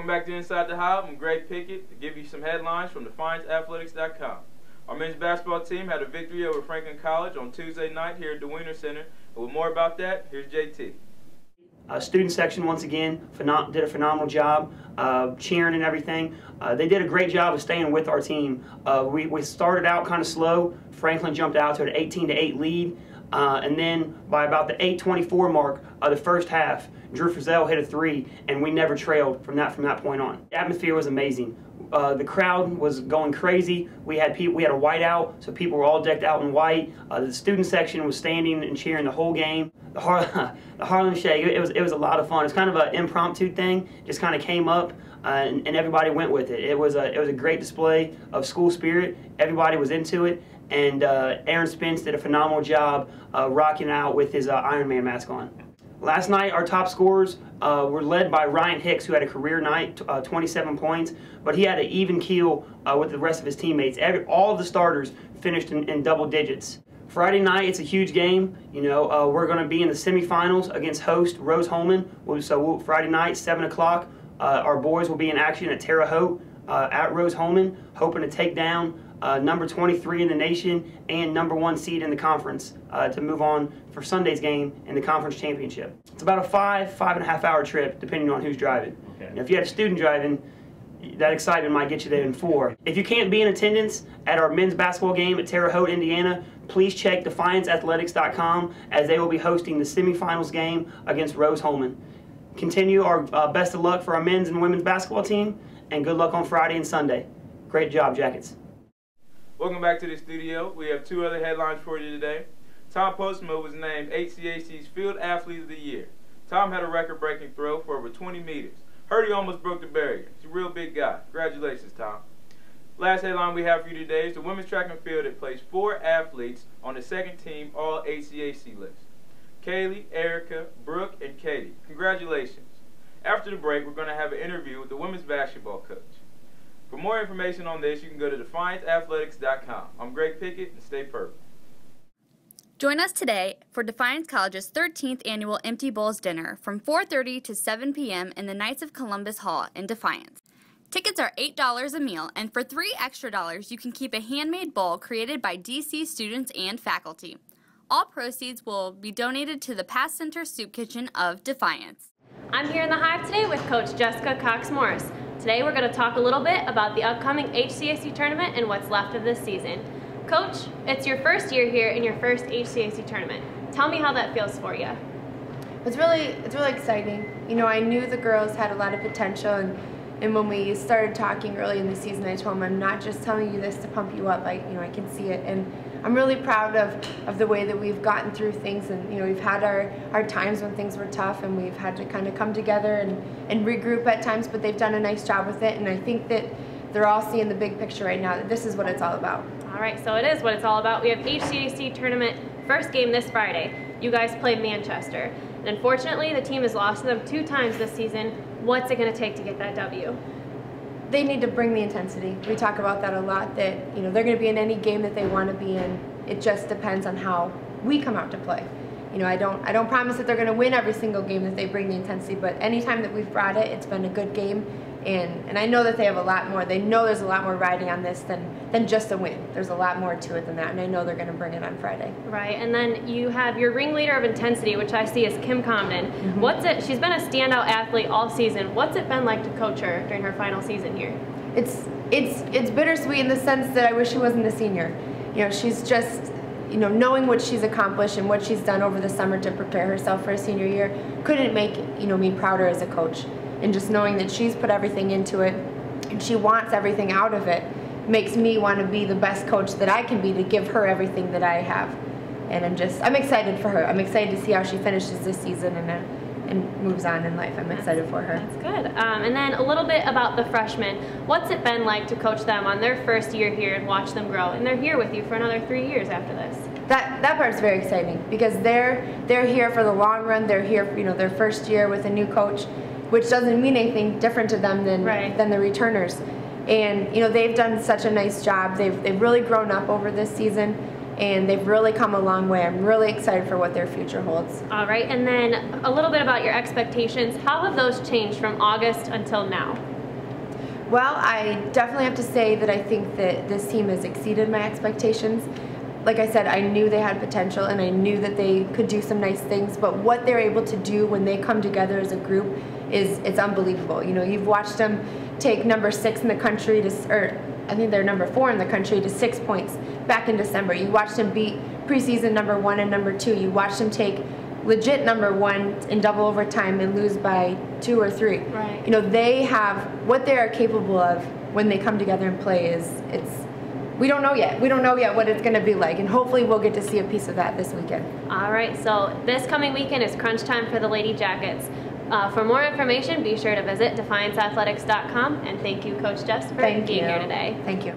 Welcome back to Inside the Hive. I'm Greg Pickett to give you some headlines from DefianceAthletics.com. Our men's basketball team had a victory over Franklin College on Tuesday night here at the Wiener Center. And with more about that, here's JT. Student section, once again, did a phenomenal job cheering and everything. They did a great job of staying with our team. We started out kind of slow. Franklin jumped out to an 18-8 lead. And then by about the 8:24 mark of the first half, Drew Frizzell hit a three, and we never trailed from that point on. The atmosphere was amazing. The crowd was going crazy. We had a whiteout, so people were all decked out in white. The student section was standing and cheering the whole game. The Harlem Shake, it was a lot of fun. It's kind of an impromptu thing, just kind of came up, and everybody went with it. It was a great display of school spirit. Everybody was into it, and Aaron Spence did a phenomenal job rocking out with his Iron Man mask on. Last night, our top scorers were led by Ryan Hicks, who had a career night, 27 points, but he had an even keel with the rest of his teammates. All of the starters finished in double digits. Friday night, it's a huge game. You know, we're going to be in the semifinals against host Rose-Hulman. So Friday night, 7 o'clock, our boys will be in action at Terre Haute at Rose-Hulman, hoping to take down number 23 in the nation and number 1 seed in the conference to move on for Sunday's game in the conference championship. It's about a 5.5 hour trip, depending on who's driving. Okay. Now, if you had a student driving, that excitement might get you there in 4. If you can't be in attendance at our men's basketball game at Terre Haute, Indiana, please check DefianceAthletics.com as they will be hosting the semifinals game against Rose-Hulman. Continue our best of luck for our men's and women's basketball team, and good luck on Friday and Sunday. Great job, Jackets. Welcome back to the studio. We have 2 other headlines for you today. Tom Postma was named HCAC's Field Athlete of the Year. Tom had a record-breaking throw for over 20 meters. Heard he almost broke the barrier. He's a real big guy. Congratulations, Tom. Last headline we have for you today is the women's track and field that placed 4 athletes on the second team All-HCAC list. Kaylee, Erica, Brooke, and Katie. Congratulations. After the break, we're going to have an interview with the women's basketball coach. For more information on this, you can go to DefianceAthletics.com. I'm Greg Pickett, and stay perfect. Join us today for Defiance College's 13th annual Empty Bowls Dinner from 4:30 to 7 p.m. in the Knights of Columbus Hall in Defiance. Tickets are $8 a meal, and for $3 extra, you can keep a handmade bowl created by DC students and faculty. All proceeds will be donated to the Pass Center Soup Kitchen of Defiance. I'm here in the Hive today with Coach Jessica Cox-Morris. Today we're going to talk a little bit about the upcoming HCAC tournament and what's left of this season. Coach, it's your first year here in your first HCAC tournament. Tell me how that feels for you. It's really exciting. You know, I knew the girls had a lot of potential, and when we started talking early in the season, I told them, I'm not just telling you this to pump you up. I can see it, and I'm really proud of the way that we've gotten through things. And we've had our times when things were tough, and we've had to kind of come together and regroup at times. But they've done a nice job with it, and I think that they're all seeing the big picture right now. That this is what it's all about. All right, so it is what it's all about. We have HCAC tournament first game this Friday. You guys play Manchester. And unfortunately, the team has lost to them 2 times this season. What's it going to take to get that W? They need to bring the intensity. We talk about that a lot, that they're going to be in any game that they want to be in. It just depends on how we come out to play. I don't promise that they're going to win every single game that they bring the intensity, but anytime that we've brought it, it's been a good game. And I know that they have a lot more. They know there's a lot more riding on this than just a win. There's a lot more to it than that, and I know they're going to bring it on Friday. Right, and then you have your ringleader of intensity, which I see as Kim Comden. Mm-hmm. She's been a standout athlete all season. What's it been like to coach her during her final season here? It's bittersweet in the sense that I wish she wasn't a senior. She's just, knowing what she's accomplished and what she's done over the summer to prepare herself for a senior year couldn't make, me prouder as a coach. And just knowing that she's put everything into it and she wants everything out of it makes me want to be the best coach that I can be to give her everything that I have. And I'm excited for her. I'm excited to see how she finishes this season and moves on in life. I'm excited for her. That's good. And then a little bit about the freshmen. What's it been like to coach them on their first year here and watch them grow? And they're here with you for another 3 years after this. That part's very exciting because they're here for the long run. They're here, their first year with a new coach, which doesn't mean anything different to them than the returners. And they've done such a nice job. They've really grown up over this season, and they've really come a long way. I'm really excited for what their future holds. All right, and then a little bit about your expectations. How have those changed from August until now? Well, I definitely have to say that I think that this team has exceeded my expectations. Like I said, I knew they had potential and I knew that they could do some nice things, but what they're able to do when they come together as a group it's unbelievable. You know, you've watched them take number 6 in the country to, or I think they're number 4 in the country to 6 points back in December. You watched them beat preseason number 1 and number 2. You watched them take legit number 1 in double overtime and lose by 2 or 3. Right. You know, they have what they are capable of when they come together and play we don't know yet. We don't know yet what it's going to be like, and hopefully we'll get to see a piece of that this weekend. All right, so this coming weekend is crunch time for the Lady Jackets. For more information, be sure to visit DefianceAthletics.com, and thank you, Coach Jess, for being here today. Thank you.